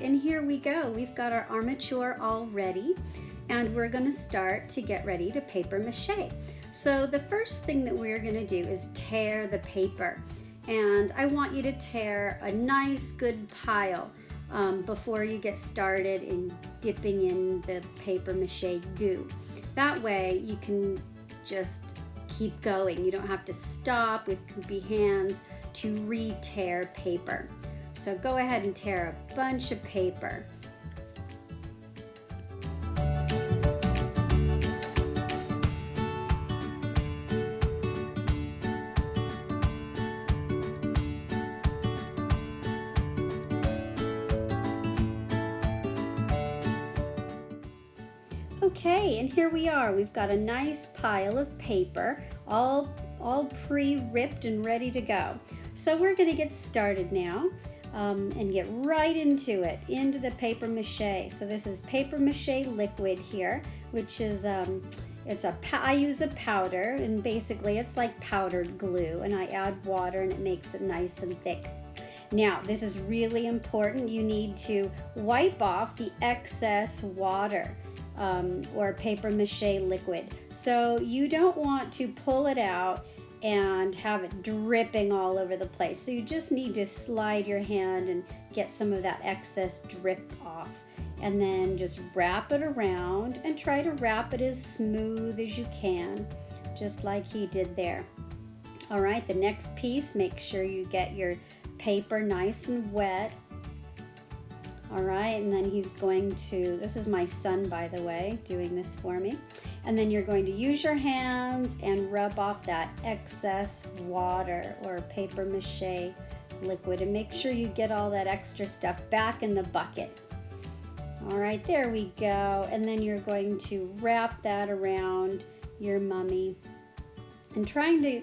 and here we go. We've got our armature all ready, and we're going to start to get ready to paper mache. So the first thing that we're going to do is tear the paper, and I want you to tear a nice good pile before you get started in dipping in the paper mache goo. That way you can just keep going. You don't have to stop with goopy hands to re-tear paper. So go ahead and tear a bunch of paper. Okay, and here we are. We've got a nice pile of paper, all pre-ripped and ready to go. So we're going to get started now and get right into it, into the paper mache. So this is paper mache liquid here, which is I use a powder, and basically it's like powdered glue, and I add water and it makes it nice and thick. Now, this is really important. You need to wipe off the excess water or paper mache liquid. So you don't want to pull it out and have it dripping all over the place. So you just need to slide your hand and get some of that excess drip off. And then just wrap it around and try to wrap it as smooth as you can, just like he did there. All right, the next piece, make sure you get your paper nice and wet. All right, and then he's going to, this is my son, by the way, doing this for me. And then you're going to use your hands and rub off that excess water or paper mache liquid, and make sure you get all that extra stuff back in the bucket. All right, there we go. And then you're going to wrap that around your mummy and trying to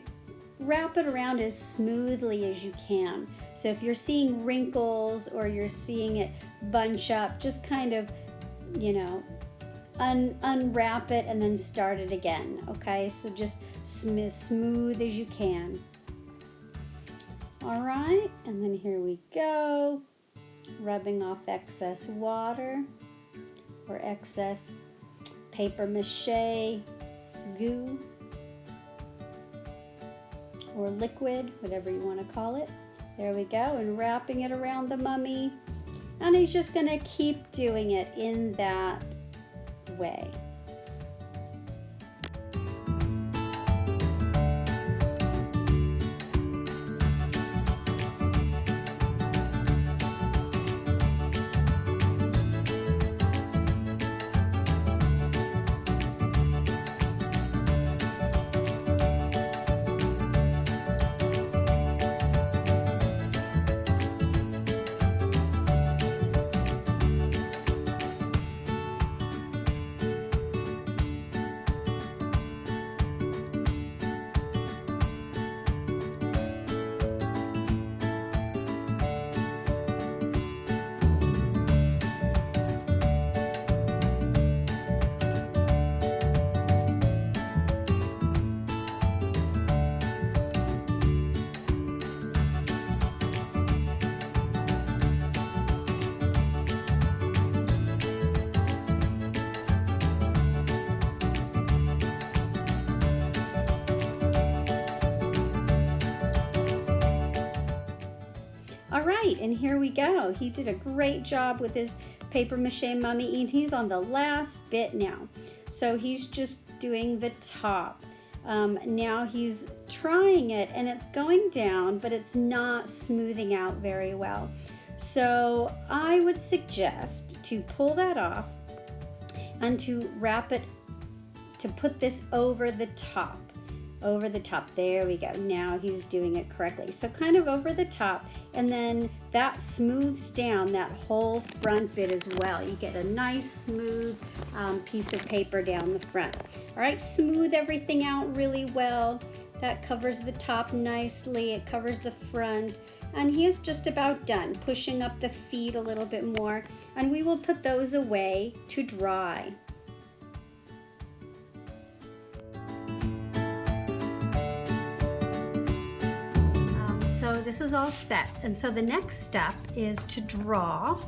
wrap it around as smoothly as you can. So if you're seeing wrinkles or you're seeing it bunch up, just kind of, unwrap it and then start it again, okay? So just smooth as you can. All right, and then here we go, rubbing off excess water or excess paper mache goo or liquid, whatever you want to call it. There we go, and wrapping it around the mummy. And he's just going to keep doing it in that way. All right, and here we go. He did a great job with his paper mache mummy, and he's on the last bit now. So he's just doing the top. Now he's trying it, and it's going down, but it's not smoothing out very well. So I would suggest to pull that off and to wrap it, to put this over the top. Over the top, there we go. Now he's doing it correctly. So kind of over the top, and then that smooths down that whole front bit as well. You get a nice smooth piece of paper down the front. All right, smooth everything out really well. That covers the top nicely, it covers the front, and he is just about done, pushing up the feet a little bit more, and we will put those away to dry. So this is all set, and so the next step is to draw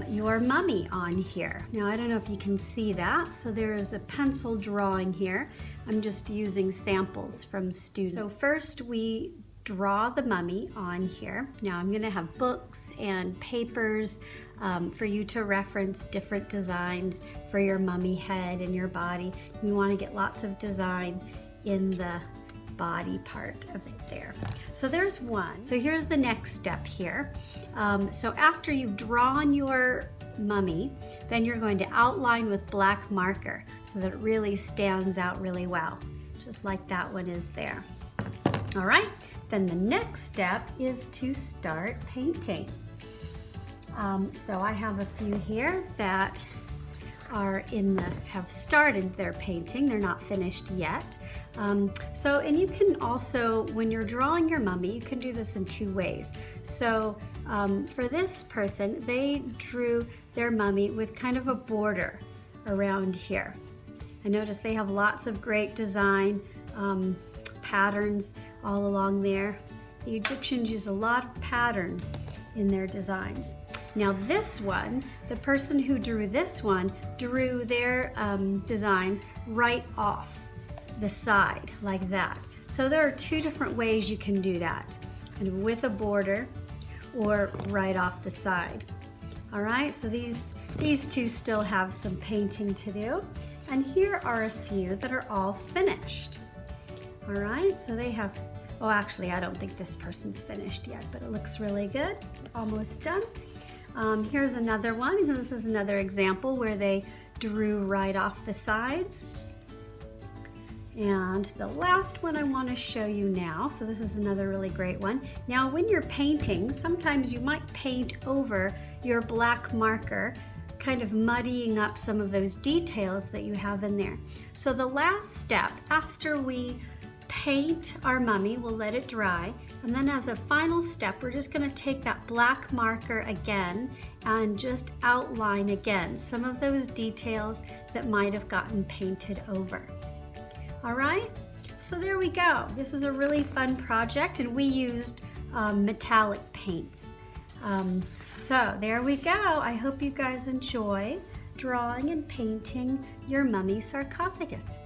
your mummy on here. Now I don't know if you can see that, so there is a pencil drawing here. I'm just using samples from students. So first we draw the mummy on here. Now I'm gonna have books and papers for you to reference different designs for your mummy head and your body. You wanna get lots of design in the body part of it there. So there's one. So here's the next step here. So after you've drawn your mummy, then you're going to outline with black marker so that it really stands out really well, just like that one is there. All right, then the next step is to start painting. So I have a few here that have started their painting. They're not finished yet. And you can also, when you're drawing your mummy, you can do this in two ways. So for this person, they drew their mummy with kind of a border around here. I notice they have lots of great design patterns all along there. The Egyptians use a lot of pattern in their designs. Now this one, the person who drew this one drew their designs right off the side like that. So there are two different ways you can do that, kind of with a border or right off the side. All right, so these two still have some painting to do. And here are a few that are all finished. All right, so they have, oh, actually, I don't think this person's finished yet, but it looks really good. Almost done. Here's another one. This is another example where they drew right off the sides. And the last one I want to show you now, so this is another really great one. Now when you're painting, sometimes you might paint over your black marker, kind of muddying up some of those details that you have in there. So the last step, after we paint our mummy, we'll let it dry, and then as a final step, we're just going to take that black marker again and just outline again some of those details that might have gotten painted over. All right, so there we go. This is a really fun project, and we used metallic paints. So there we go. I hope you guys enjoy drawing and painting your mummy sarcophagus.